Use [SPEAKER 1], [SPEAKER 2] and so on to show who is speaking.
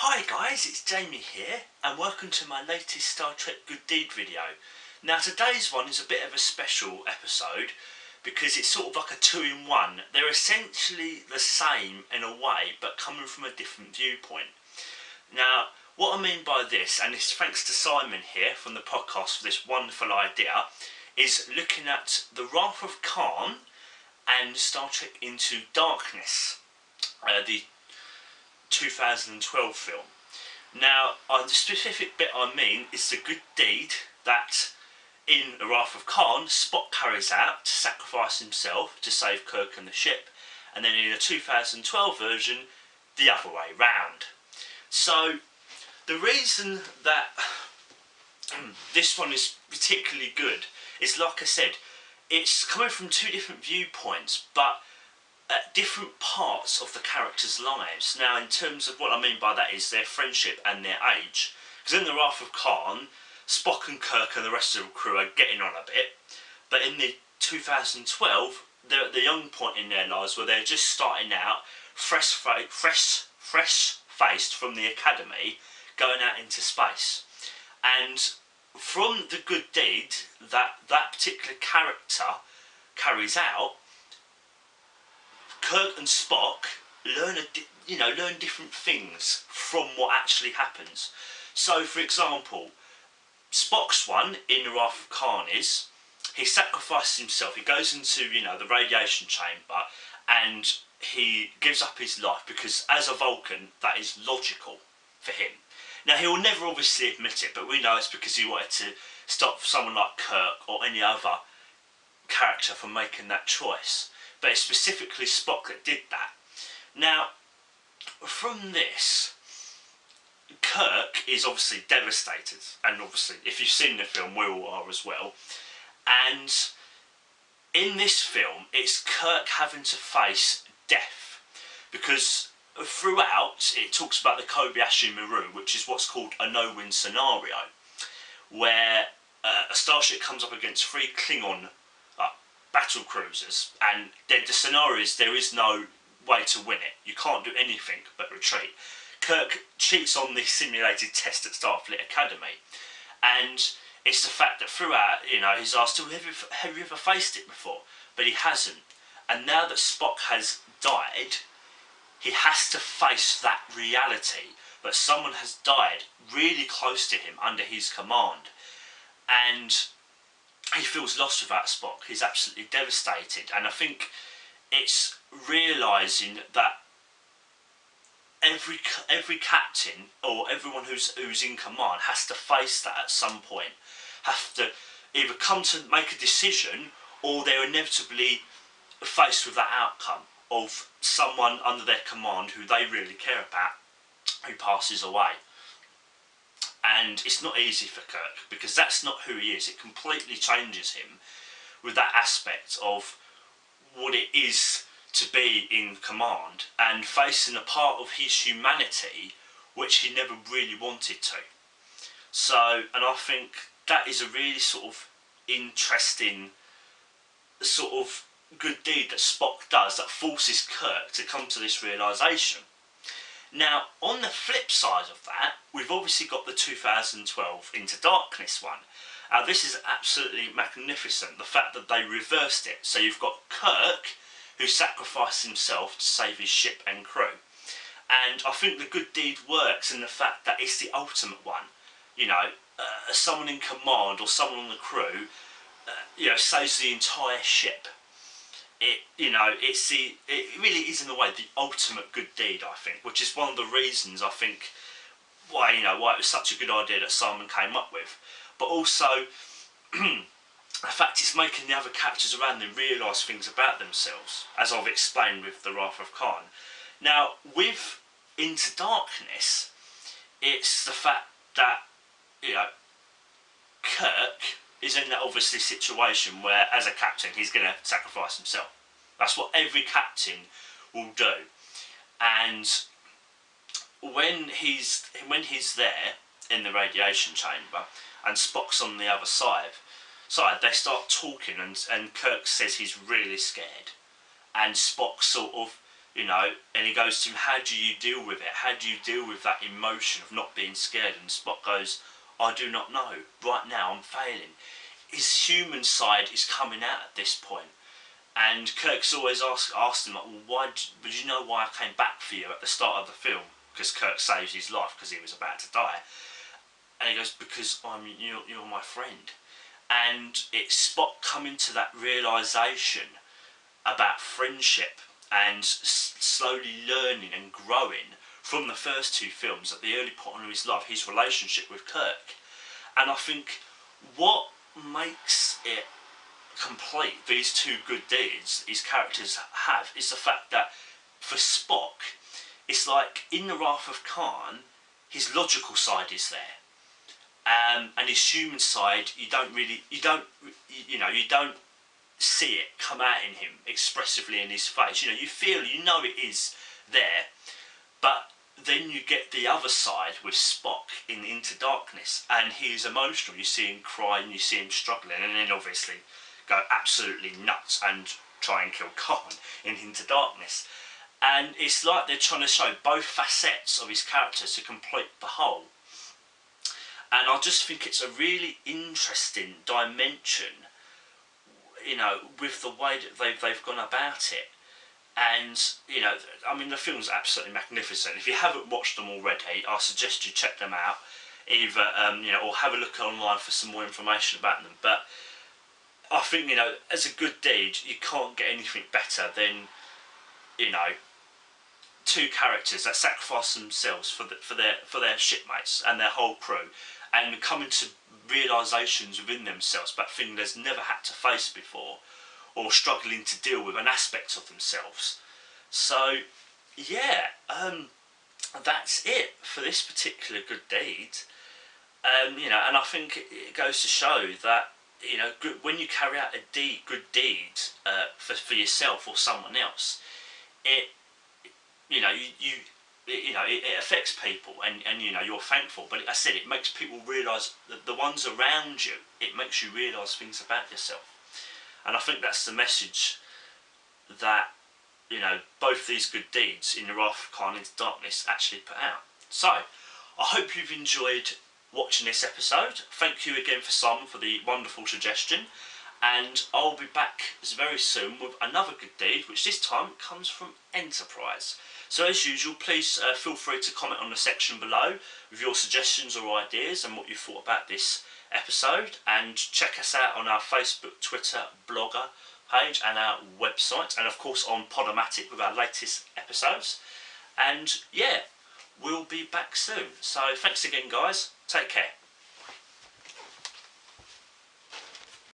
[SPEAKER 1] Hi guys, it's Jamie here and welcome to my latest Star Trek Good Deed video. Now today's one is a bit of a special episode because it's sort of like a two-in-one. They're essentially the same in a way but coming from a different viewpoint. Now what I mean by this, and it's thanks to Simon here from the podcast for this wonderful idea, is looking at The Wrath of Khan and Star Trek Into Darkness, the 2012 film. Now, the specific bit I mean is the good deed that in The Wrath of Khan, Spock carries out to sacrifice himself to save Kirk and the ship, and then in the 2012 version, the other way round. So, the reason that this one is particularly good is, like I said, it's coming from two different viewpoints, but at different parts of the characters' lives. Now, in terms of what I mean by that is their friendship and their age. Because in The Wrath of Khan, Spock and Kirk and the rest of the crew are getting on a bit. But in the 2012, they're at the young point in their lives where they're just starting out, fresh-faced from the academy, going out into space. And from the good deed that that particular character carries out, Kirk and Spock learn different things from what actually happens. So, for example, Spock's one in The Wrath of Khan is he sacrifices himself. He goes into the radiation chamber and he gives up his life because, as a Vulcan, that is logical for him. Now, he will never obviously admit it, but we know it's because he wanted to stop someone like Kirk or any other character from making that choice. But it's specifically Spock that did that. Now, from this, Kirk is obviously devastated, and obviously, if you've seen the film, we all are as well. And in this film, it's Kirk having to face death, because throughout it talks about the Kobayashi Maru, which is what's called a no-win scenario, where a starship comes up against three Klingon battle cruisers, and the scenario is there is no way to win it. You can't do anything but retreat. Kirk cheats on the simulated test at Starfleet Academy, and it's the fact that throughout, he's asked, have you ever faced it before? But he hasn't. And now that Spock has died, he has to face that reality that someone has died really close to him under his command, and he feels lost without Spock. He's absolutely devastated, and I think it's realising that every captain or everyone who's in command has to face that at some point. Have to either come to make a decision, or they're inevitably faced with that outcome of someone under their command who they really care about who passes away. And it's not easy for Kirk, because that's not who he is. It completely changes him with that aspect of what it is to be in command and facing a part of his humanity which he never really wanted to. So, and I think that is a really sort of interesting sort of good deed that Spock does that forces Kirk to come to this realisation. Now, on the flip side of that, we've obviously got the 2012 Into Darkness one. This is absolutely magnificent, the fact that they reversed it. So you've got Kirk, who sacrificed himself to save his ship and crew. And I think the good deed works in the fact that it's the ultimate one. Someone in command or someone on the crew, saves the entire ship. It really is in a way the ultimate good deed, I think, which is one of the reasons I think why it was such a good idea that Simon came up with. But also the fact it's making the other characters around them realise things about themselves, as I've explained with The Wrath of Khan. Now, with Into Darkness, it's the fact that Kirk is in that obviously situation where, as a captain, he's going to sacrifice himself. That's what every captain will do. And when he's there in the radiation chamber and Spock's on the other side, they start talking, and Kirk says he's really scared, and Spock sort of you know, and he goes to him, how do you deal with it? How do you deal with that emotion of not being scared? And Spock goes, I do not know. Right now I'm failing. His human side is coming out at this point. And Kirk's always asked him, like, well, would you know why I came back for you at the start of the film? Because Kirk saves his life because he was about to die. And he goes, because you're my friend. And it's Spock coming to that realisation about friendship and slowly learning and growing from the first two films at the early point of his life, his relationship with Kirk. And I think what makes it complete, these two good deeds his characters have, is the fact that for Spock, it's like in The Wrath of Khan, his logical side is there. And his human side, you don't see it come out in him expressively in his face. You know it is there, but then you get the other side with Spock in Into Darkness, and he's emotional. You see him cry and you see him struggling, and then obviously go absolutely nuts and try and kill Khan in Into Darkness. And it's like they're trying to show both facets of his character to complete the whole. And I just think it's a really interesting dimension, with the way that they've gone about it. And, I mean, the film's absolutely magnificent. If you haven't watched them already, I suggest you check them out, either, or have a look online for some more information about them. But I think, as a good deed, you can't get anything better than, two characters that sacrifice themselves for their shipmates and their whole crew, and coming to realisations within themselves about things they've never had to face before, or struggling to deal with an aspect of themselves. So yeah, that's it for this particular good deed. And I think it goes to show that when you carry out a good deed for yourself or someone else, it affects people, and you're thankful. But I said, it makes people realise that the ones around you, it makes you realise things about yourself. And I think that's the message that both these good deeds in The Wrath of Khan, Into Darkness actually put out. So I hope you've enjoyed watching this episode. Thank you again for Simon for the wonderful suggestion, and I'll be back very soon with another good deed, which this time comes from Enterprise. So as usual, please feel free to comment on the section below with your suggestions or ideas and what you thought about this episode, and check us out on our Facebook, Twitter, Blogger page and our website, and of course on Podomatic with our latest episodes. And yeah, we'll be back soon. So thanks again guys, take care.